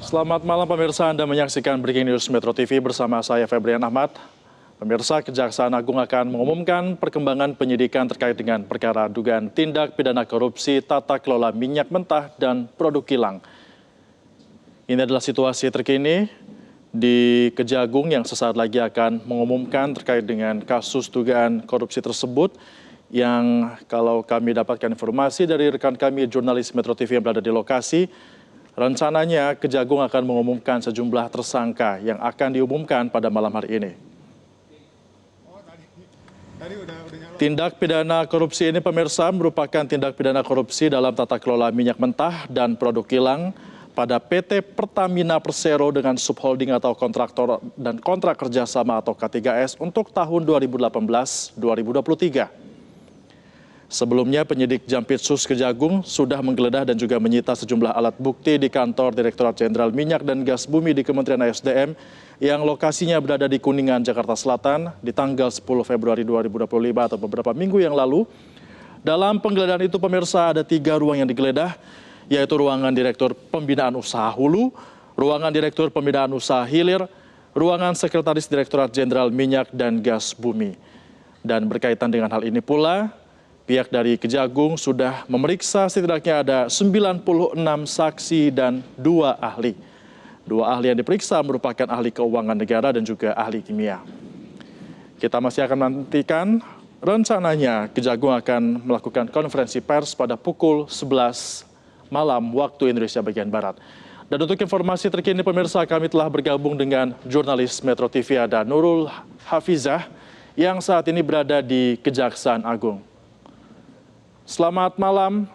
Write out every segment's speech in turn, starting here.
Selamat malam pemirsa, Anda menyaksikan Breaking News Metro TV bersama saya Febrian Ahmad. Pemirsa, Kejaksaan Agung akan mengumumkan perkembangan penyidikan terkait dengan perkara dugaan tindak pidana korupsi tata kelola minyak mentah dan produk kilang. Ini adalah situasi terkini di Kejagung yang sesaat lagi akan mengumumkan terkait dengan kasus dugaan korupsi tersebut yang kalau kami dapatkan informasi dari rekan kami jurnalis Metro TV yang berada di lokasi, rencananya Kejagung akan mengumumkan sejumlah tersangka yang akan diumumkan pada malam hari ini. Tindak pidana korupsi ini pemirsa merupakan tindak pidana korupsi dalam tata kelola minyak mentah dan produk kilang pada PT Pertamina Persero dengan subholding atau kontraktor dan kontrak kerjasama atau K3S untuk tahun 2018-2023. Sebelumnya penyidik Jampitsus Kejagung sudah menggeledah dan juga menyita sejumlah alat bukti di kantor Direktorat Jenderal Minyak dan Gas Bumi di Kementerian SDM yang lokasinya berada di Kuningan, Jakarta Selatan di tanggal 10 Februari 2025 atau beberapa minggu yang lalu. Dalam penggeledahan itu pemirsa ada 3 ruang yang digeledah, yaitu ruangan Direktur Pembinaan Usaha Hulu, ruangan Direktur Pembinaan Usaha Hilir, ruangan Sekretaris Direktorat Jenderal Minyak dan Gas Bumi. Dan berkaitan dengan hal ini pula, pihak dari Kejagung sudah memeriksa setidaknya ada 96 saksi dan 2 ahli. 2 ahli yang diperiksa merupakan ahli keuangan negara dan juga ahli kimia. Kita masih akan menantikan rencananya Kejagung akan melakukan konferensi pers pada pukul 11 malam waktu Indonesia bagian Barat. Dan untuk informasi terkini pemirsa, kami telah bergabung dengan jurnalis Metro TV ada Nurul Hafizah yang saat ini berada di Kejaksaan Agung. Selamat malam,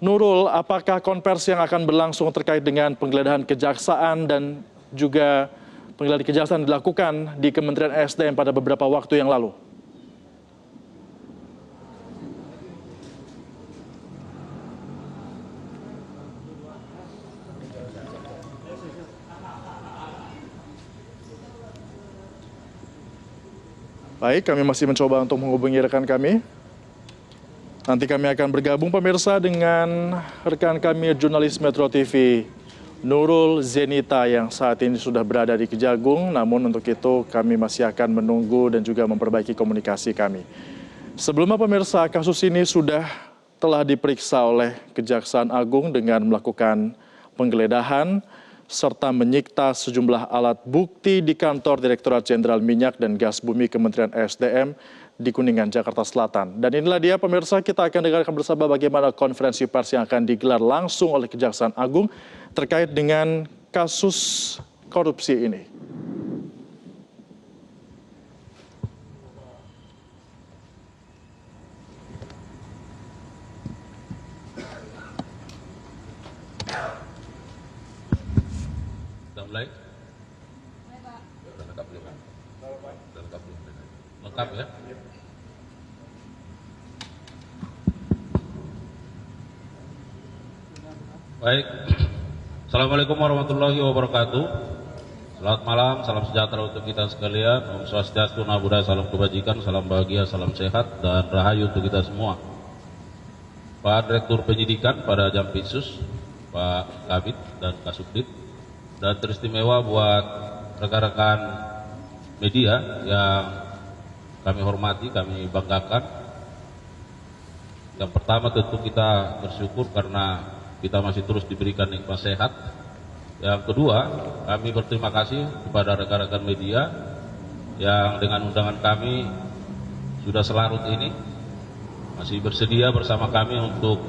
Nurul. Apakah konversi yang akan berlangsung terkait dengan penggeledahan kejaksaan dan juga penggeledahan kejaksaan dilakukan di Kementerian SDM pada beberapa waktu yang lalu? Baik, kami masih mencoba untuk menghubungi rekan kami. Nanti kami akan bergabung pemirsa dengan rekan kami jurnalis Metro TV Nurul Zenita yang saat ini sudah berada di Kejagung. Namun untuk itu kami masih akan menunggu dan juga memperbaiki komunikasi kami. Sebelumnya pemirsa, kasus ini telah diperiksa oleh Kejaksaan Agung dengan melakukan penggeledahan serta menyita sejumlah alat bukti di kantor Direktorat Jenderal Minyak dan Gas Bumi Kementerian SDM di Kuningan, Jakarta Selatan. Dan inilah dia pemirsa, kita akan dengarkan bersama bagaimana konferensi pers yang akan digelar langsung oleh Kejaksaan Agung terkait dengan kasus korupsi ini. Sudah mulai? Sudah lengkap belum? Sudah lengkap belum? Lengkap ya? Baik, Assalamualaikum warahmatullahi wabarakatuh. Selamat malam, salam sejahtera untuk kita sekalian. Om Swastiastu, Namo Buddhaya, salam kebajikan, salam bahagia, salam sehat, dan rahayu untuk kita semua. Pak Direktur Penyidikan pada Jampitsus, Pak Kabid dan Kasubdit, dan teristimewa buat rekan-rekan media yang kami hormati, kami banggakan. Yang pertama tentu kita bersyukur karena kita masih terus diberikan nikmat sehat. Yang kedua, kami berterima kasih kepada rekan-rekan media yang dengan undangan kami sudah selarut ini masih bersedia bersama kami untuk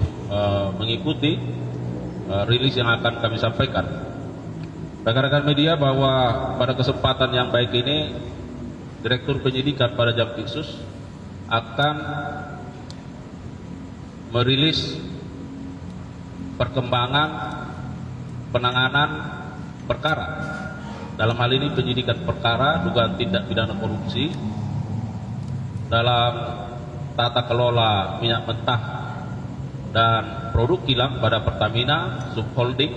mengikuti rilis yang akan kami sampaikan. Rekan-rekan media, bahwa pada kesempatan yang baik ini Direktur Penyidikan pada Jampitsus akan merilis perkembangan penanganan perkara, dalam hal ini penyidikan perkara dugaan tindak pidana korupsi dalam tata kelola minyak mentah dan produk kilang pada Pertamina Subholding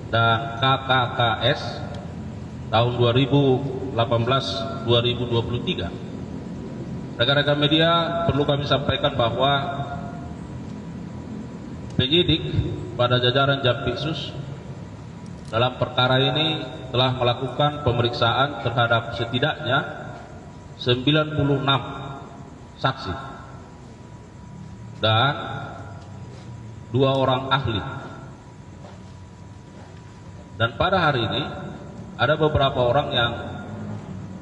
dan KKKS tahun 2018-2023. Rekan-rekan media, perlu kami sampaikan bahwa penyidik pada jajaran Jampitsus dalam perkara ini telah melakukan pemeriksaan terhadap setidaknya 96 saksi dan 2 orang ahli. Dan pada hari ini ada beberapa orang yang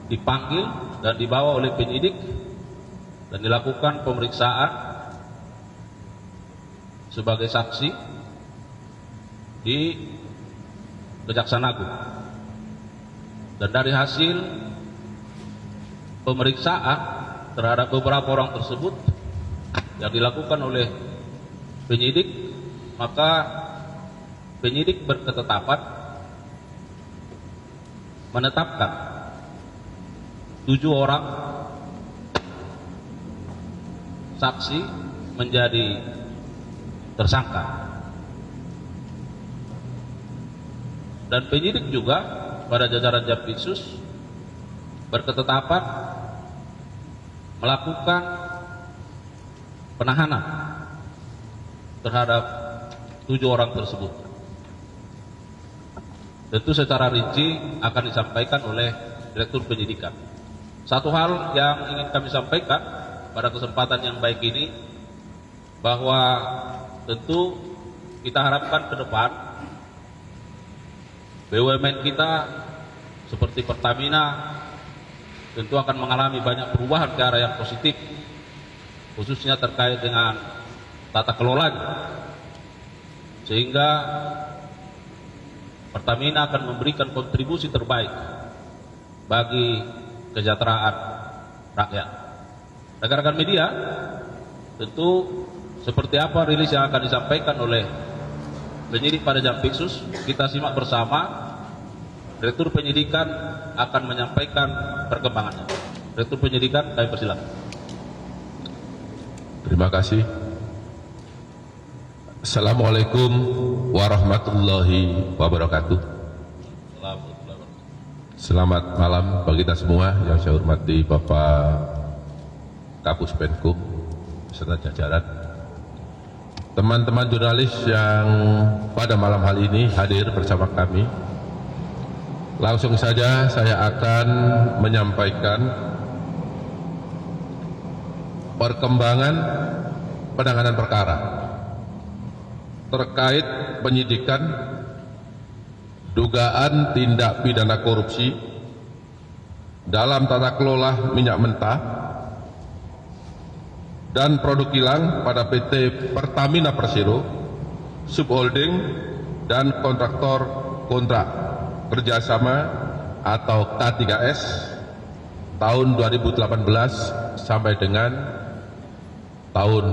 dipanggil dan dibawa oleh penyidik dan dilakukan pemeriksaan sebagai saksi di Kejaksaan Agung. Dan dari hasil pemeriksaan terhadap beberapa orang tersebut yang dilakukan oleh penyidik, maka penyidik berketetapan menetapkan 7 orang saksi menjadi tersangka. Dan penyidik juga pada jajaran Jampitsus berketetapan melakukan penahanan terhadap 7 orang tersebut. Tentu secara rinci akan disampaikan oleh Direktur Penyidikan. Satu hal yang ingin kami sampaikan pada kesempatan yang baik ini, bahwa tentu kita harapkan ke depan BUMN kita seperti Pertamina tentu akan mengalami banyak perubahan ke arah yang positif, khususnya terkait dengan tata kelolanya, sehingga Pertamina akan memberikan kontribusi terbaik bagi kesejahteraan rakyat. Rekan-rekan media, tentu seperti apa rilis yang akan disampaikan oleh penyidik pada Jampitsus, kita simak bersama. Direktur Penyidikan akan menyampaikan perkembangannya. Direktur Penyidikan, kami persilakan. Terima kasih. Assalamualaikum warahmatullahi wabarakatuh. Selamat malam bagi kita semua yang saya hormati Bapak Kapus Penkum beserta jajaran, teman-teman jurnalis yang pada malam hari ini hadir bersama kami. Langsung saja saya akan menyampaikan perkembangan penanganan perkara terkait penyidikan dugaan tindak pidana korupsi dalam tata kelola minyak mentah dan produk kilang pada PT Pertamina Persero, subholding dan kontraktor kontrak kerjasama atau K3S tahun 2018 sampai dengan tahun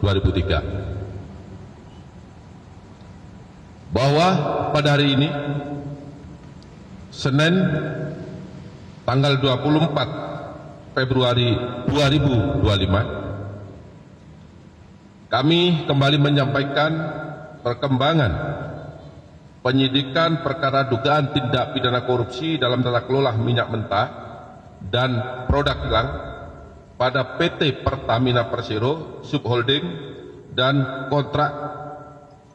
2003. Bahwa pada hari ini Senin tanggal 24 Februari 2025 kami kembali menyampaikan perkembangan penyidikan perkara dugaan tindak pidana korupsi dalam tata kelola minyak mentah dan produk kilang pada PT Pertamina Persero, subholding dan kontrak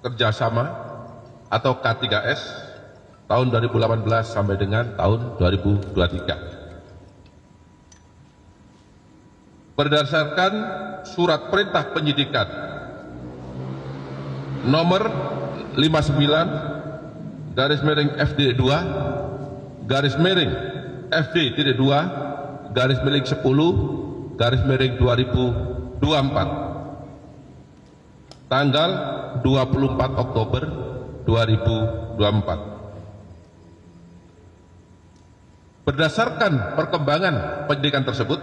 kerjasama atau K3S tahun 2018 sampai dengan tahun 2023. Berdasarkan surat perintah penyidikan nomor 59 garis miring FD 2 garis miring FD 2 garis miring 10 garis miring 2024 tanggal 24 Oktober 2024. Berdasarkan perkembangan penyidikan tersebut,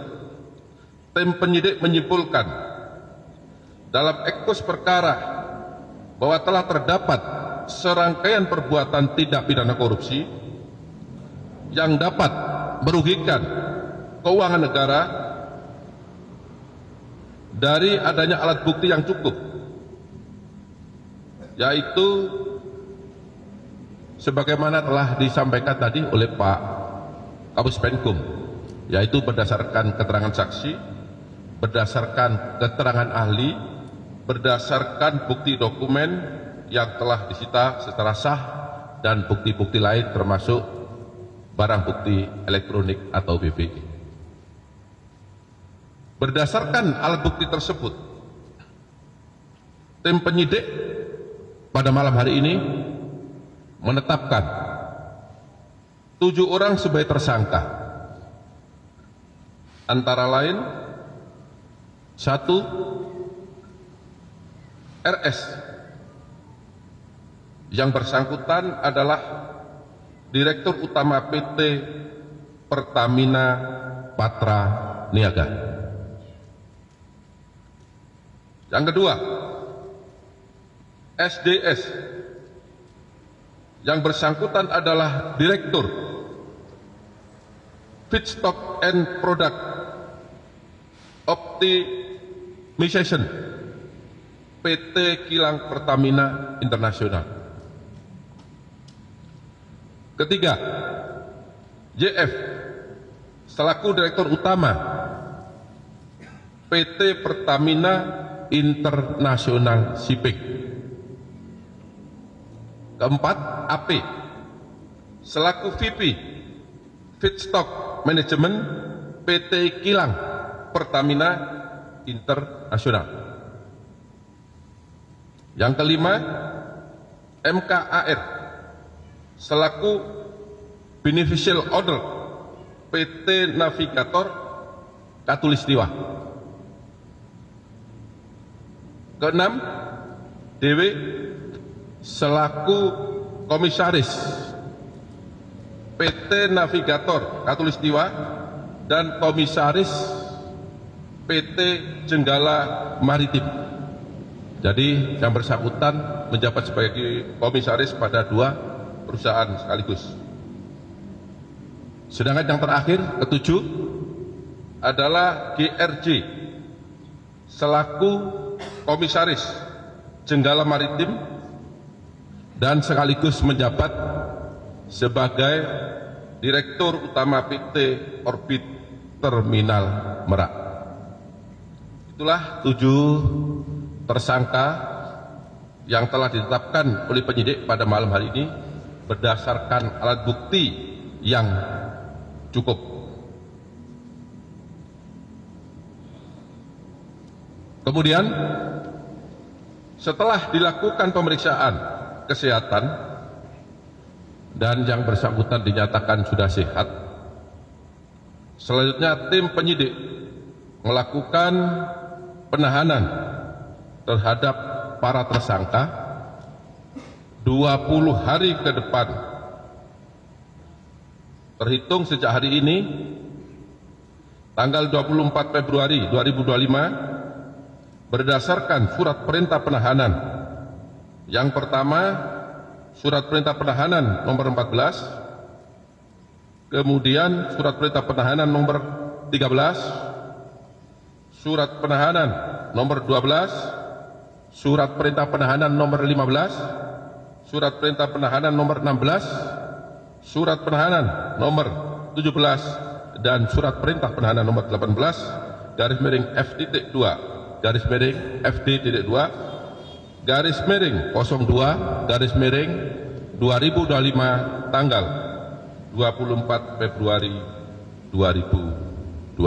tim penyidik menyimpulkan dalam ekspos perkara bahwa telah terdapat serangkaian perbuatan tindak pidana korupsi yang dapat merugikan keuangan negara dari adanya alat bukti yang cukup, yaitu sebagaimana telah disampaikan tadi oleh Pak Kapus Penkum, yaitu berdasarkan keterangan saksi, berdasarkan keterangan ahli, berdasarkan bukti dokumen yang telah disita secara sah dan bukti-bukti lain termasuk barang bukti elektronik atau BBE. Berdasarkan alat bukti tersebut, tim penyidik pada malam hari ini menetapkan 7 orang sebagai tersangka, antara lain 1. RS yang bersangkutan adalah Direktur Utama PT Pertamina Patra Niaga. Yang kedua, SDS yang bersangkutan adalah Direktur Feedstock and Product Optimization PT Kilang Pertamina Internasional. Ketiga, JF selaku Direktur Utama PT Pertamina International Shipping. Keempat, AP selaku VP Feedstock Management PT Kilang Pertamina Internasional. Yang kelima, MKAR selaku Beneficial Owner PT Navigator Katulistiwa. Keenam, DW selaku Komisaris PT Navigator Katulistiwa dan Komisaris PT Jenggala Maritim. Jadi yang bersangkutan menjabat sebagai komisaris pada 2 perusahaan sekaligus. Sedangkan yang terakhir, ketujuh, adalah GRJ selaku komisaris Jenggala Maritim dan sekaligus menjabat sebagai Direktur Utama PT Orbit Terminal Merak. Itulah 7 tersangka yang telah ditetapkan oleh penyidik pada malam hari ini berdasarkan alat bukti yang cukup. Kemudian setelah dilakukan pemeriksaan kesehatan dan yang bersangkutan dinyatakan sudah sehat, selanjutnya tim penyidik melakukan penahanan terhadap para tersangka 20 hari ke depan terhitung sejak hari ini tanggal 24 Februari 2025 berdasarkan surat perintah penahanan. Yang pertama, surat perintah penahanan nomor 14, kemudian surat perintah penahanan nomor 13, surat penahanan nomor 12, surat perintah penahanan nomor 15, surat perintah penahanan nomor 16, surat penahanan nomor 17, dan surat perintah penahanan nomor 18 garis miring F.2 garis miring FD.2 garis miring 02 garis miring 2025 tanggal 24 Februari 2025.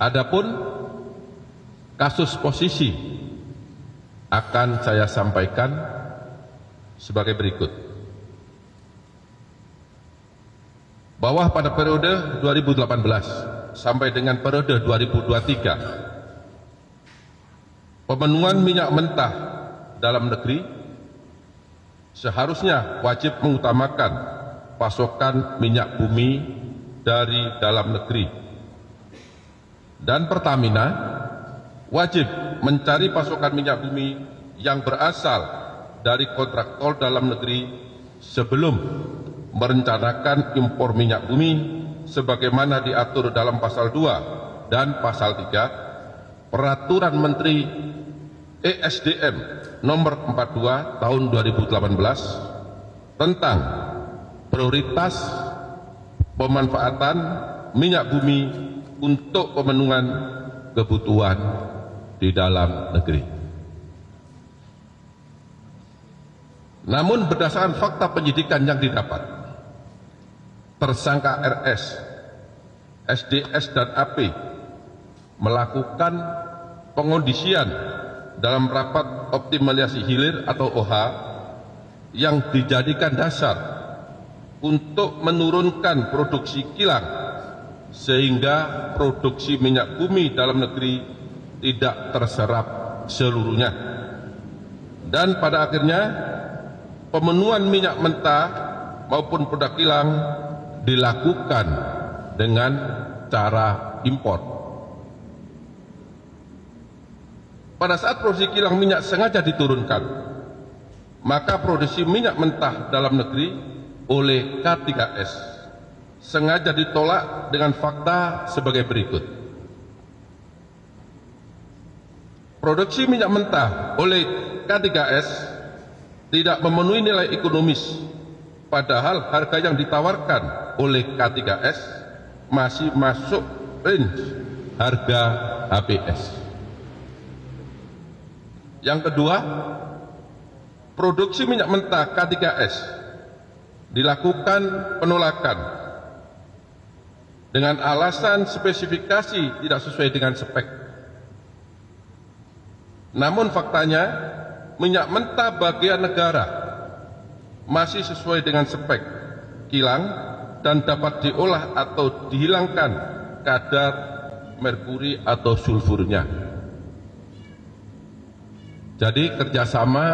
Adapun kasus posisi akan saya sampaikan sebagai berikut. Bahwa pada periode 2018 sampai dengan periode 2023, pemenuhan minyak mentah dalam negeri seharusnya wajib mengutamakan pasokan minyak bumi dari dalam negeri. Dan Pertamina wajib mencari pasokan minyak bumi yang berasal dari kontraktor dalam negeri sebelum merencanakan impor minyak bumi sebagaimana diatur dalam pasal 2 dan pasal 3 Peraturan Menteri ESDM nomor 42 tahun 2018 tentang prioritas pemanfaatan minyak bumi untuk pemenuhan kebutuhan di dalam negeri. Namun berdasarkan fakta penyidikan yang didapat, tersangka RS, SDS dan AP melakukan pengondisian dalam rapat optimalisasi hilir atau OH yang dijadikan dasar untuk menurunkan produksi kilang sehingga produksi minyak bumi dalam negeri tidak terserap seluruhnya. Dan pada akhirnya pemenuhan minyak mentah maupun produk kilang dilakukan dengan cara impor. Pada saat produksi kilang minyak sengaja diturunkan, maka produksi minyak mentah dalam negeri oleh K3S sengaja ditolak dengan fakta sebagai berikut. Produksi minyak mentah oleh K3S tidak memenuhi nilai ekonomis, padahal harga yang ditawarkan oleh K3S masih masuk range harga HPS. Yang kedua, produksi minyak mentah K3S dilakukan penolakan dengan alasan spesifikasi tidak sesuai dengan spek. Namun faktanya minyak mentah bagian negara masih sesuai dengan spek kilang dan dapat diolah atau dihilangkan kadar merkuri atau sulfurnya. Jadi kerjasama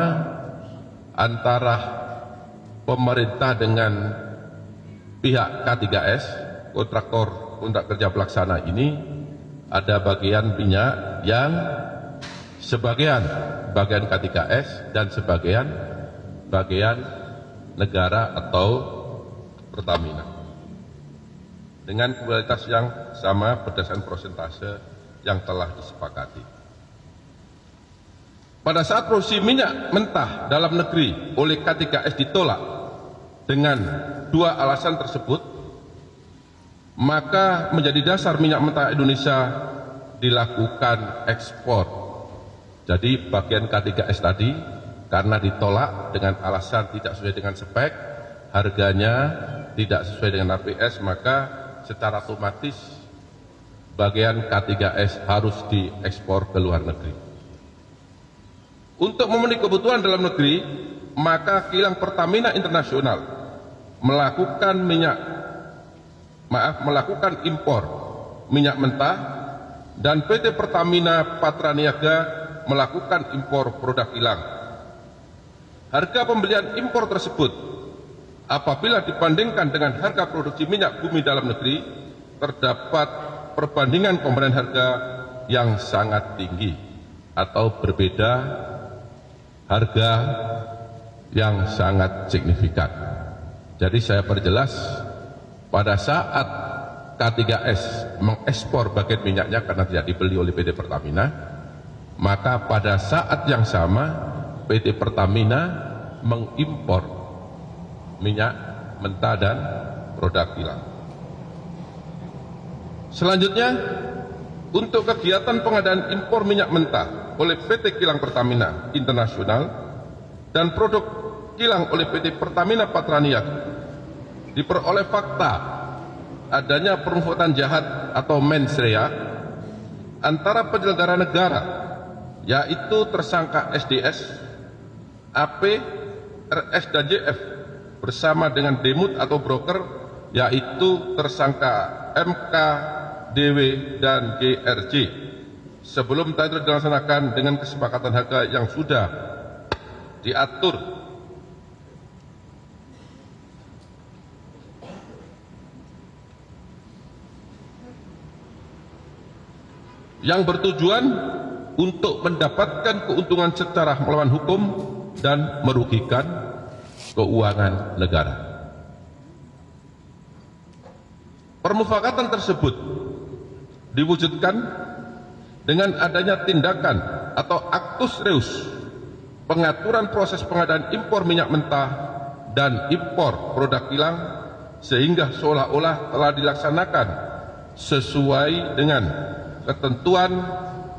antara pemerintah dengan pihak K3S, kontraktor kontrak kerja pelaksana ini, ada bagian minyak yang sebagian K3S dan sebagian negara atau Pertamina dengan kualitas yang sama berdasarkan persentase yang telah disepakati. Pada saat produksi minyak mentah dalam negeri oleh K3S ditolak dengan dua alasan tersebut, maka menjadi dasar minyak mentah Indonesia dilakukan ekspor. Jadi bagian K3S tadi karena ditolak dengan alasan tidak sesuai dengan spek, harganya tidak sesuai dengan HPS, maka secara otomatis bagian K3S harus diekspor ke luar negeri. Untuk memenuhi kebutuhan dalam negeri, maka kilang Pertamina Internasional melakukan impor minyak mentah dan PT Pertamina Patraniaga melakukan impor produk kilang. Harga pembelian impor tersebut apabila dibandingkan dengan harga produksi minyak bumi dalam negeri, terdapat perbandingan komponen harga yang sangat tinggi atau berbeda harga yang sangat signifikan. Jadi saya perjelas, pada saat K3S mengekspor bagian minyaknya karena tidak dibeli oleh PT Pertamina, maka pada saat yang sama PT Pertamina mengimpor minyak mentah dan produk kilang. Selanjutnya, untuk kegiatan pengadaan impor minyak mentah oleh PT Kilang Pertamina Internasional dan produk kilang oleh PT Pertamina Patraniaga diperoleh fakta adanya perbuatan jahat atau mens rea antara penyelenggara negara, yaitu tersangka SDS, AP, RS dan JF bersama dengan demut atau broker, yaitu tersangka MK, DW dan GRJ, sebelum tender dilaksanakan dengan kesepakatan harga yang sudah diatur yang bertujuan untuk mendapatkan keuntungan secara melawan hukum dan merugikan keuangan negara. Permufakatan tersebut diwujudkan dengan adanya tindakan atau aktus reus pengaturan proses pengadaan impor minyak mentah dan impor produk kilang, sehingga seolah-olah telah dilaksanakan sesuai dengan ketentuan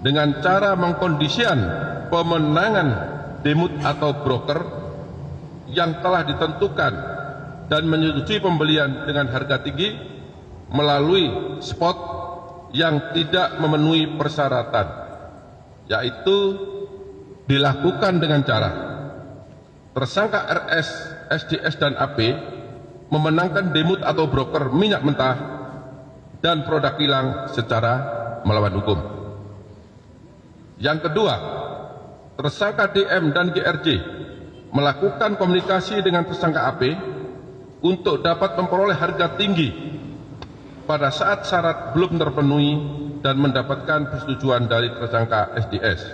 dengan cara mengkondisikan pemenangan demut atau broker yang telah ditentukan dan menyetujui pembelian dengan harga tinggi melalui spot yang tidak memenuhi persyaratan, yaitu dilakukan dengan cara tersangka RS, SDS, dan AP memenangkan demut atau broker minyak mentah dan produk kilang secara melawan hukum. Yang kedua, tersangka DM dan GRJ melakukan komunikasi dengan tersangka AP untuk dapat memperoleh harga tinggi pada saat syarat belum terpenuhi dan mendapatkan persetujuan dari tersangka SDS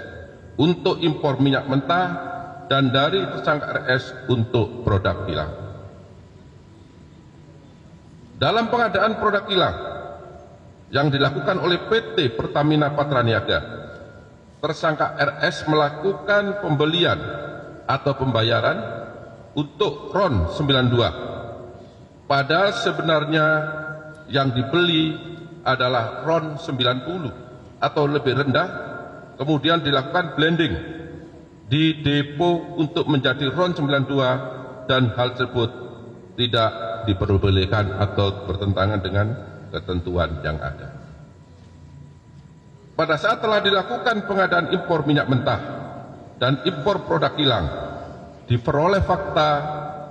untuk impor minyak mentah dan dari tersangka RS untuk produk kilang. Dalam pengadaan produk kilang yang dilakukan oleh PT Pertamina Patraniaga, tersangka RS melakukan pembelian atau pembayaran untuk RON 92, padahal sebenarnya yang dibeli adalah RON 90 atau lebih rendah, kemudian dilakukan blending di depo untuk menjadi RON 92, dan hal tersebut tidak diperbolehkan atau bertentangan dengan ketentuan yang ada. Pada saat telah dilakukan pengadaan impor minyak mentah dan impor produk kilang, diperoleh fakta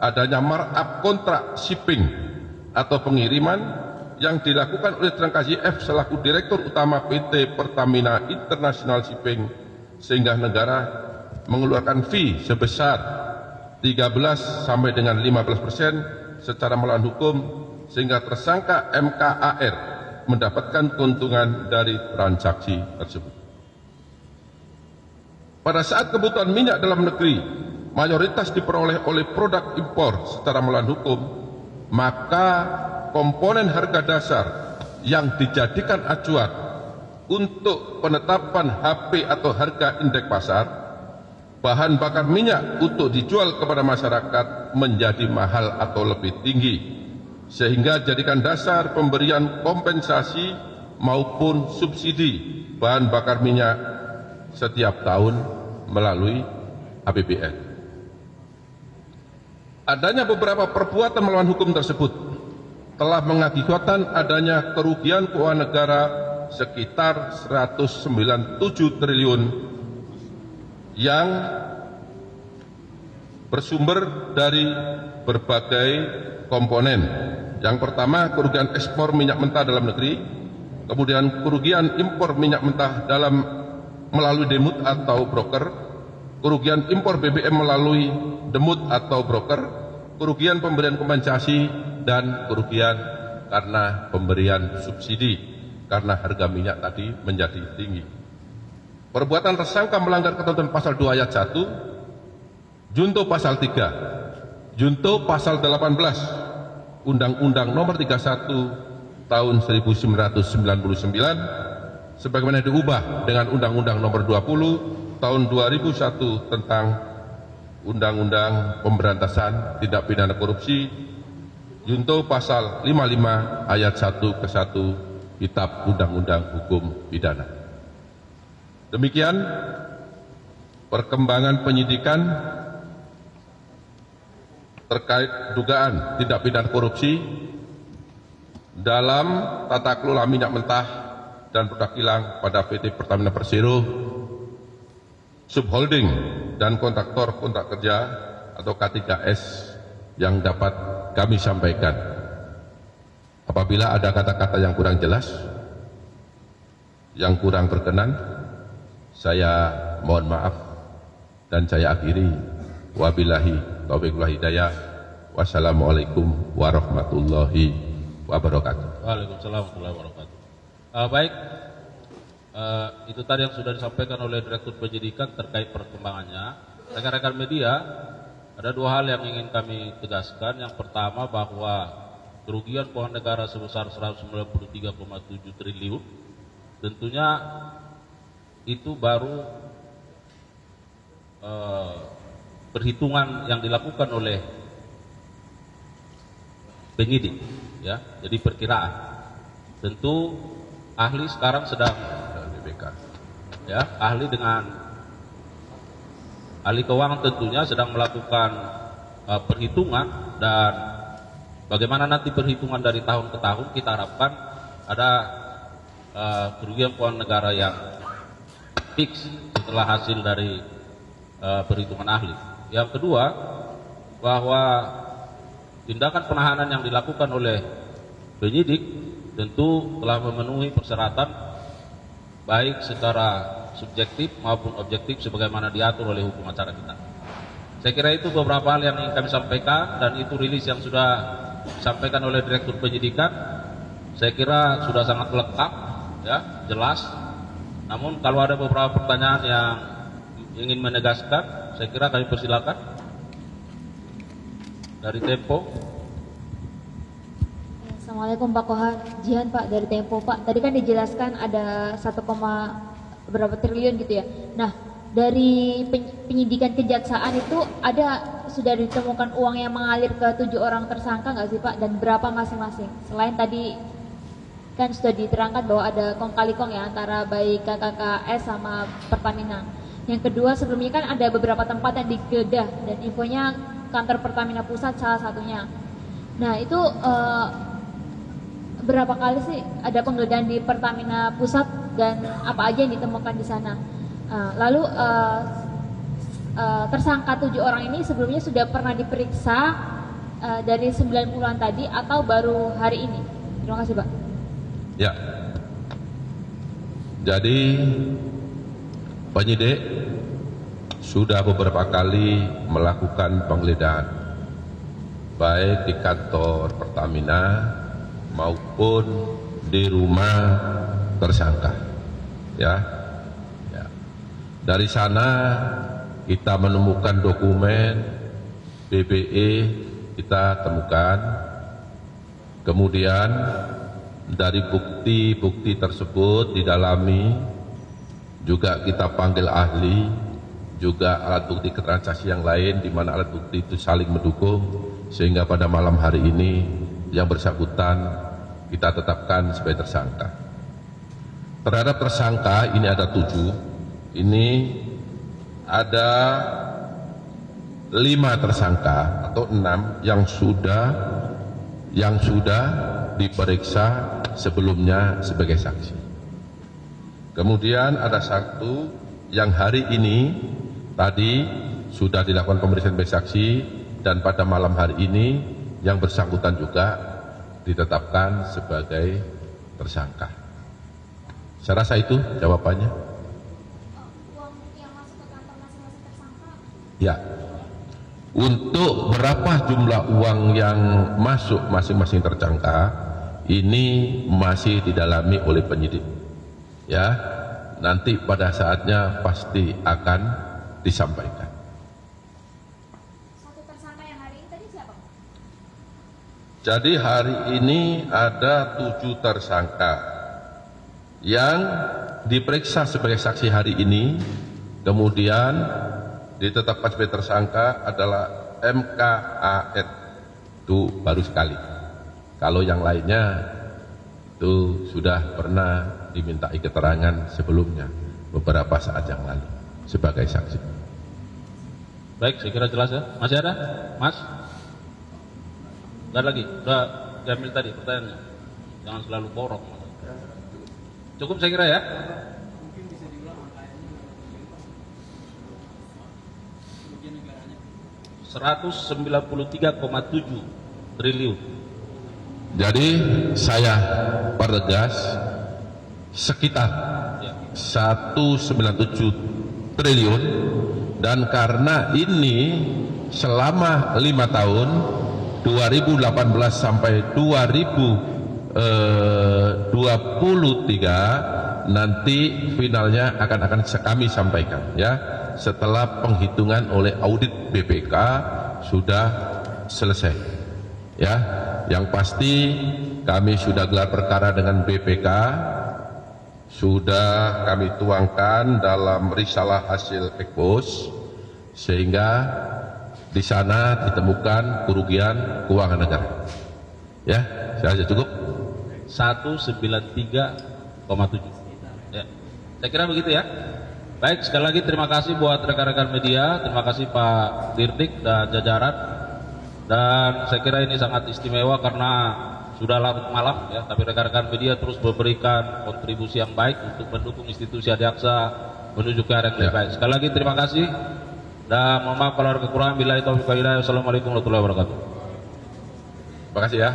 adanya markup kontrak shipping atau pengiriman yang dilakukan oleh tersangka YF selaku Direktur Utama PT Pertamina International Shipping, sehingga negara mengeluarkan fee sebesar 13 sampai dengan 15% secara melawan hukum, sehingga tersangka MKAR mendapatkan keuntungan dari transaksi tersebut. Pada saat kebutuhan minyak dalam negeri mayoritas diperoleh oleh produk impor secara melawan hukum, maka komponen harga dasar yang dijadikan acuan untuk penetapan HP atau harga indeks pasar, bahan bakar minyak untuk dijual kepada masyarakat menjadi mahal atau lebih tinggi, sehingga jadikan dasar pemberian kompensasi maupun subsidi bahan bakar minyak setiap tahun melalui APBN. Adanya beberapa perbuatan melawan hukum tersebut telah mengakibatkan adanya kerugian keuangan negara sekitar 197 triliun yang bersumber dari berbagai komponen. Yang pertama, kerugian ekspor minyak mentah dalam negeri, kemudian kerugian impor minyak mentah melalui demut atau broker, kerugian impor BBM melalui demut atau broker, kerugian pemberian kompensasi, dan kerugian karena pemberian subsidi karena harga minyak tadi menjadi tinggi. Perbuatan tersangka melanggar ketentuan pasal 2 ayat 1, junto pasal 3, junto pasal 18 Undang-Undang Nomor 31 Tahun 1999 sebagaimana diubah dengan Undang-Undang Nomor 20 Tahun 2001 tentang Undang-Undang Pemberantasan Tindak Pidana Korupsi, junto pasal 55 ayat 1 ke 1 Kitab Undang-Undang Hukum Pidana. Demikian perkembangan penyidikan terkait dugaan tindak pidana korupsi dalam tata kelola minyak mentah dan produk kilang pada PT Pertamina Persero, subholding dan kontraktor kontrak kerja atau K3S yang dapat kami sampaikan. Apabila ada kata-kata yang kurang jelas, yang kurang berkenan, saya mohon maaf dan saya akhiri. Wabillahi taufiq wal hidayah. Wassalamualaikum warahmatullahi wabarakatuh. Waalaikumsalam warahmatullahi wabarakatuh. Baik, itu tadi yang sudah disampaikan oleh Direktur Penyidikan terkait perkembangannya. Rekan-rekan media, ada dua hal yang ingin kami tegaskan. Yang pertama, bahwa kerugian keuangan negara sebesar 193,7 triliun tentunya itu baru perhitungan yang dilakukan oleh penyidik, ya. Jadi perkiraan. Tentu ahli sekarang sedang BPK, ya, ahli keuangan tentunya sedang melakukan perhitungan dan bagaimana nanti perhitungan dari tahun ke tahun, kita harapkan ada kerugian keuangan negara yang fix setelah hasil dari perhitungan ahli. Yang kedua, bahwa tindakan penahanan yang dilakukan oleh penyidik tentu telah memenuhi persyaratan baik secara subjektif maupun objektif sebagaimana diatur oleh hukum acara kita. Saya kira itu beberapa hal yang ingin kami sampaikan, dan itu rilis yang sudah disampaikan oleh Direktur Penyidikan. Saya kira sudah sangat lengkap, ya, jelas. Namun kalau ada beberapa pertanyaan yang ingin menegaskan, saya kira kami persilakan dari Tempo. Assalamualaikum Pak Kohar, Jihan Pak dari Tempo Pak. Tadi kan dijelaskan ada 1, berapa triliun gitu ya. Nah, dari penyidikan kejaksaan itu sudah ditemukan uang yang mengalir ke 7 orang tersangka nggak sih Pak? Dan berapa masing-masing? Selain tadi kan sudah diterangkan bahwa ada kong kali kong ya antara baik KKKS sama Pertamina. Yang kedua, sebelumnya kan ada beberapa tempat yang digeledah dan infonya kantor Pertamina Pusat salah satunya. Nah itu berapa kali sih ada penggeledahan di Pertamina Pusat dan apa aja yang ditemukan di sana? Lalu tersangka 7 orang ini sebelumnya sudah pernah diperiksa dari 90-an tadi atau baru hari ini? Terima kasih Pak. Ya, jadi penyidik sudah beberapa kali melakukan penggeledahan baik di kantor Pertamina maupun di rumah tersangka. Ya. Dari sana kita menemukan dokumen BBE, kita temukan. Kemudian dari bukti-bukti tersebut didalami, juga kita panggil ahli, juga alat bukti transaksi yang lain di mana alat bukti itu saling mendukung, sehingga pada malam hari ini yang bersangkutan kita tetapkan sebagai tersangka. Terhadap tersangka ini ada 7, ini ada 5 tersangka atau 6 yang sudah diperiksa sebelumnya sebagai saksi. Kemudian ada 1 yang hari ini tadi sudah dilakukan pemeriksaan sebagai saksi, dan pada malam hari ini yang bersangkutan juga ditetapkan sebagai tersangka. Saya rasa itu jawabannya. Uang yang masuk ke kantor masing-masing tersangka? Ya. Untuk berapa jumlah uang yang masuk masing-masing tersangka ini masih didalami oleh penyidik. Ya, nanti pada saatnya pasti akan disampaikan. Satu tersangka yang hari ini tadi siapa? Jadi hari ini ada 7 tersangka yang diperiksa sebagai saksi hari ini, kemudian ditetapkan sebagai tersangka adalah MKAN. Itu baru sekali. Kalau yang lainnya itu sudah pernah dimintai keterangan sebelumnya beberapa saat yang lalu sebagai saksi. Baik, saya kira jelas ya. Masih ada? Mas? Enggak lagi? Udah diambil tadi pertanyaannya. Jangan selalu borong. Cukup saya kira ya. 193,7 triliun. Jadi saya pertegas sekitar 197 triliun, dan karena ini selama 5 tahun 2018 sampai 2023 nanti finalnya akan kami sampaikan ya, setelah penghitungan oleh audit BPK sudah selesai ya. Yang pasti kami sudah gelar perkara dengan BPK, sudah kami tuangkan dalam risalah hasil ekpos, sehingga di sana ditemukan kerugian keuangan negara. Ya, saya saja cukup. 193,7. Ya, saya kira begitu ya. Baik, sekali lagi terima kasih buat rekan-rekan media, terima kasih Pak Dirdik dan jajaran Dan saya kira ini sangat istimewa karena sudah larut malam ya, tapi rekan-rekan media terus memberikan kontribusi yang baik untuk mendukung institusi Adiaksa menuju ke arah yang lebih baik. Sekali lagi terima kasih dan mohon maaf kalau ada kekurangan. Billahi taufiq wal hidayah. Wassalamualaikum warahmatullahi wabarakatuh. Terima kasih ya.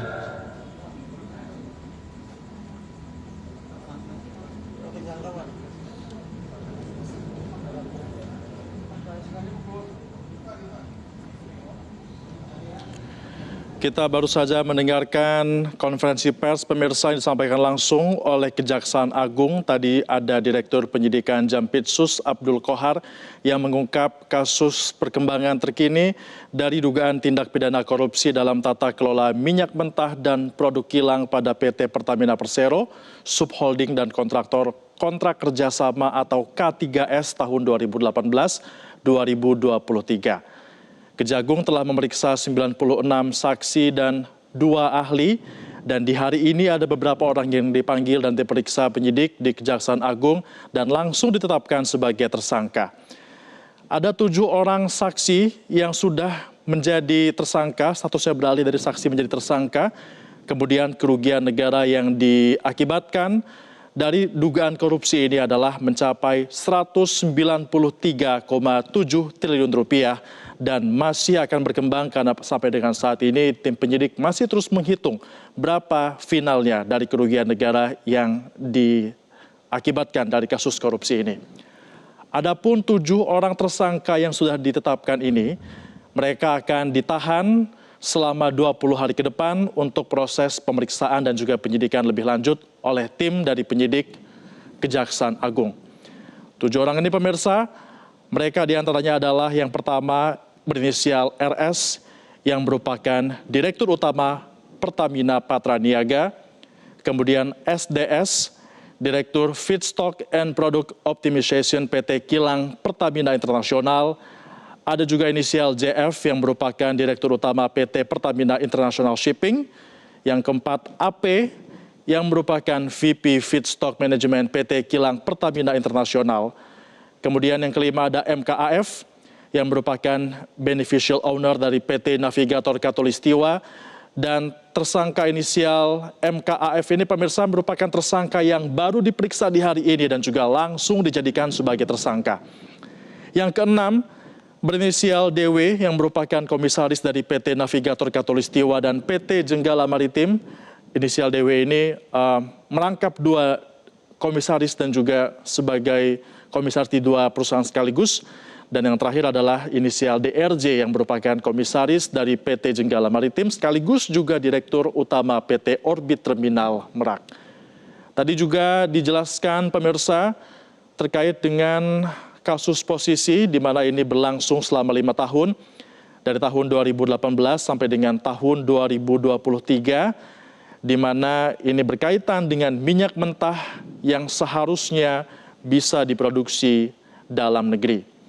Kita baru saja mendengarkan konferensi pers pemirsa yang disampaikan langsung oleh Kejaksaan Agung. Tadi ada Direktur Penyidikan Jampitsus Abdul Qohar yang mengungkap kasus perkembangan terkini dari dugaan tindak pidana korupsi dalam tata kelola minyak mentah dan produk kilang pada PT Pertamina Persero, subholding dan kontraktor kontrak kerjasama atau K3S tahun 2018-2023. Kejagung telah memeriksa 96 saksi dan 2 ahli, dan di hari ini ada beberapa orang yang dipanggil dan diperiksa penyidik di Kejaksaan Agung dan langsung ditetapkan sebagai tersangka. Ada 7 orang saksi yang sudah menjadi tersangka, statusnya beralih dari saksi menjadi tersangka, kemudian kerugian negara yang diakibatkan dari dugaan korupsi ini adalah mencapai 193,7 triliun rupiah. Dan masih akan berkembang karena sampai dengan saat ini tim penyidik masih terus menghitung berapa finalnya dari kerugian negara yang diakibatkan dari kasus korupsi ini. Adapun 7 orang tersangka yang sudah ditetapkan ini, mereka akan ditahan selama 20 hari ke depan untuk proses pemeriksaan dan juga penyidikan lebih lanjut oleh tim dari penyidik Kejaksaan Agung. 7 orang ini pemirsa, mereka diantaranya adalah yang pertama berinisial RS yang merupakan Direktur Utama Pertamina Patraniaga, kemudian SDS, Direktur Feedstock and Product Optimization PT Kilang Pertamina Internasional, ada juga inisial JF yang merupakan Direktur Utama PT Pertamina International Shipping, yang keempat AP yang merupakan VP Feedstock Management PT Kilang Pertamina Internasional, kemudian yang kelima ada MKAF, yang merupakan beneficial owner dari PT Navigator Katulistiwa, dan tersangka inisial MKAF ini pemirsa merupakan tersangka yang baru diperiksa di hari ini dan juga langsung dijadikan sebagai tersangka. Yang keenam berinisial DW yang merupakan komisaris dari PT Navigator Katulistiwa dan PT Jenggala Maritim. Inisial DW ini merangkap 2 komisaris dan juga sebagai komisaris di 2 perusahaan sekaligus. Dan yang terakhir adalah inisial DRJ yang merupakan komisaris dari PT Jenggala Maritim sekaligus juga Direktur Utama PT Orbit Terminal Merak. Tadi juga dijelaskan pemirsa terkait dengan kasus posisi di mana ini berlangsung selama 5 tahun dari tahun 2018 sampai dengan tahun 2023, di mana ini berkaitan dengan minyak mentah yang seharusnya bisa diproduksi dalam negeri.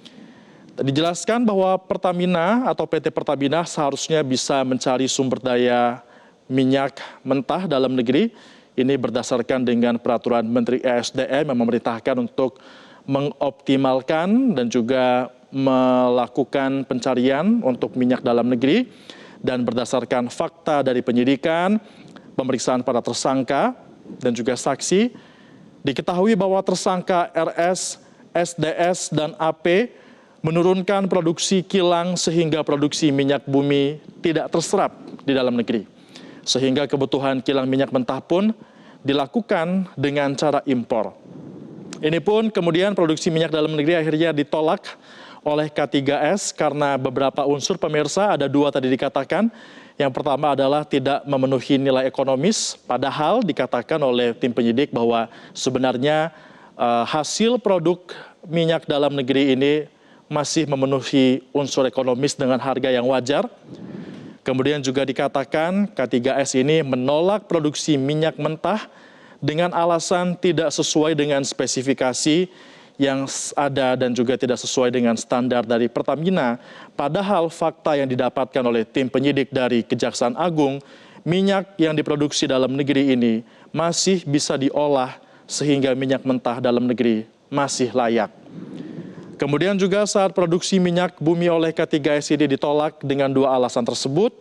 Dijelaskan bahwa Pertamina atau PT Pertamina seharusnya bisa mencari sumber daya minyak mentah dalam negeri. Ini berdasarkan dengan peraturan Menteri ESDM yang memerintahkan untuk mengoptimalkan dan juga melakukan pencarian untuk minyak dalam negeri. Dan berdasarkan fakta dari penyidikan, pemeriksaan para tersangka dan juga saksi, diketahui bahwa tersangka RS, SDS, dan AP menurunkan produksi kilang sehingga produksi minyak bumi tidak terserap di dalam negeri. Sehingga kebutuhan kilang minyak mentah pun dilakukan dengan cara impor. Ini pun kemudian produksi minyak dalam negeri akhirnya ditolak oleh K3S karena beberapa unsur pemirsa, ada 2 tadi dikatakan. Yang pertama adalah tidak memenuhi nilai ekonomis, padahal dikatakan oleh tim penyidik bahwa sebenarnya hasil produk minyak dalam negeri ini masih memenuhi unsur ekonomis dengan harga yang wajar. Kemudian juga dikatakan K3S ini menolak produksi minyak mentah dengan alasan tidak sesuai dengan spesifikasi yang ada dan juga tidak sesuai dengan standar dari Pertamina. Padahal fakta yang didapatkan oleh tim penyidik dari Kejaksaan Agung, minyak yang diproduksi dalam negeri ini masih bisa diolah sehingga minyak mentah dalam negeri masih layak. Kemudian juga saat produksi minyak bumi oleh K3S ini ditolak dengan 2 alasan tersebut,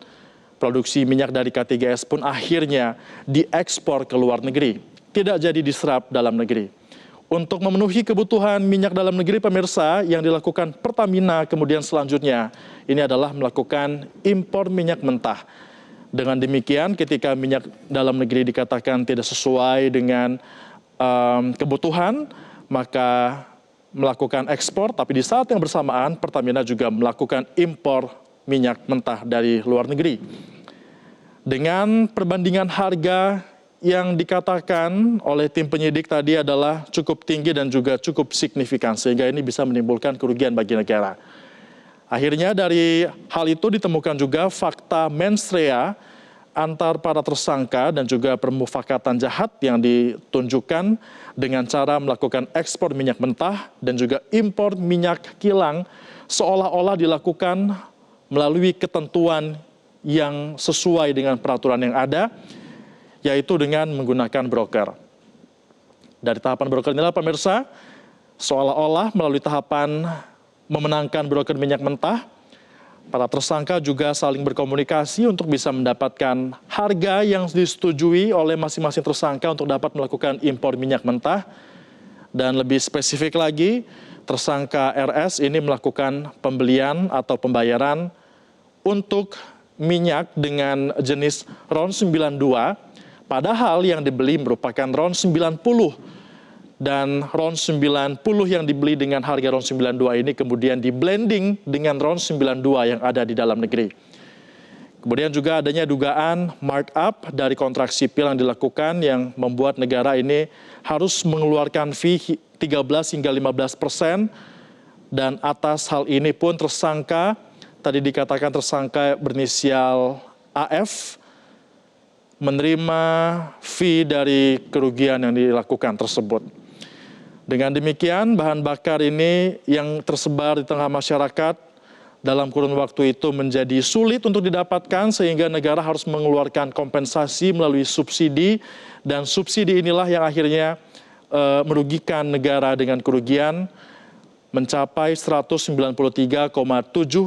Produksi minyak dari K3S pun akhirnya diekspor ke luar negeri, tidak jadi diserap dalam negeri. Untuk memenuhi kebutuhan minyak dalam negeri, pemirsa, yang dilakukan Pertamina kemudian selanjutnya ini adalah melakukan impor minyak mentah. Dengan demikian, ketika minyak dalam negeri dikatakan tidak sesuai dengan kebutuhan, maka melakukan ekspor, tapi di saat yang bersamaan Pertamina juga melakukan impor minyak mentah dari luar negeri. Dengan perbandingan harga yang dikatakan oleh tim penyidik tadi adalah cukup tinggi dan juga cukup signifikan, sehingga ini bisa menimbulkan kerugian bagi negara. Akhirnya dari hal itu ditemukan juga fakta mens rea antar para tersangka dan juga permufakatan jahat yang ditunjukkan dengan cara melakukan ekspor minyak mentah dan juga impor minyak kilang seolah-olah dilakukan melalui ketentuan yang sesuai dengan peraturan yang ada, yaitu dengan menggunakan broker. Dari tahapan broker inilah pemirsa, seolah-olah melalui tahapan memenangkan broker minyak mentah, para tersangka juga saling berkomunikasi untuk bisa mendapatkan harga yang disetujui oleh masing-masing tersangka untuk dapat melakukan impor minyak mentah. Dan lebih spesifik lagi, tersangka RS ini melakukan pembelian atau pembayaran untuk minyak dengan jenis RON 92, padahal yang dibeli merupakan RON 90. Dan RON 90 yang dibeli dengan harga RON 92 ini kemudian di-blending dengan RON 92 yang ada di dalam negeri. Kemudian juga adanya dugaan markup dari kontrak sipil yang dilakukan yang membuat negara ini harus mengeluarkan fee 13 hingga 15%, dan atas hal ini pun tersangka, tadi dikatakan tersangka berinisial AF, menerima fee dari kerugian yang dilakukan tersebut. Dengan demikian, bahan bakar ini yang tersebar di tengah masyarakat dalam kurun waktu itu menjadi sulit untuk didapatkan, sehingga negara harus mengeluarkan kompensasi melalui subsidi, dan subsidi inilah yang akhirnya merugikan negara dengan kerugian mencapai 193,7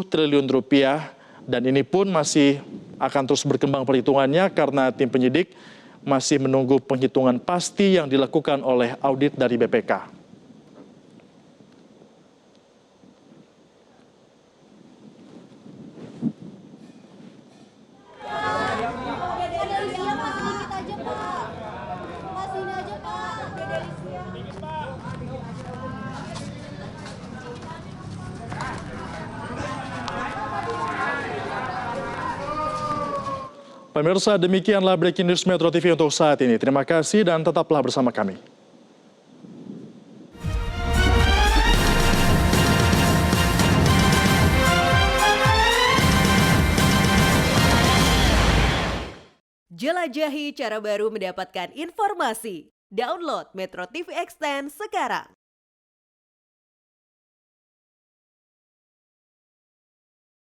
triliun rupiah, dan ini pun masih akan terus berkembang perhitungannya karena tim penyidik masih menunggu penghitungan pasti yang dilakukan oleh audit dari BPK. Pemirsa, demikianlah Breaking News Metro TV untuk saat ini. Terima kasih dan tetaplah bersama kami. Jelajahi cara baru mendapatkan informasi. Download Metro TV Extend sekarang.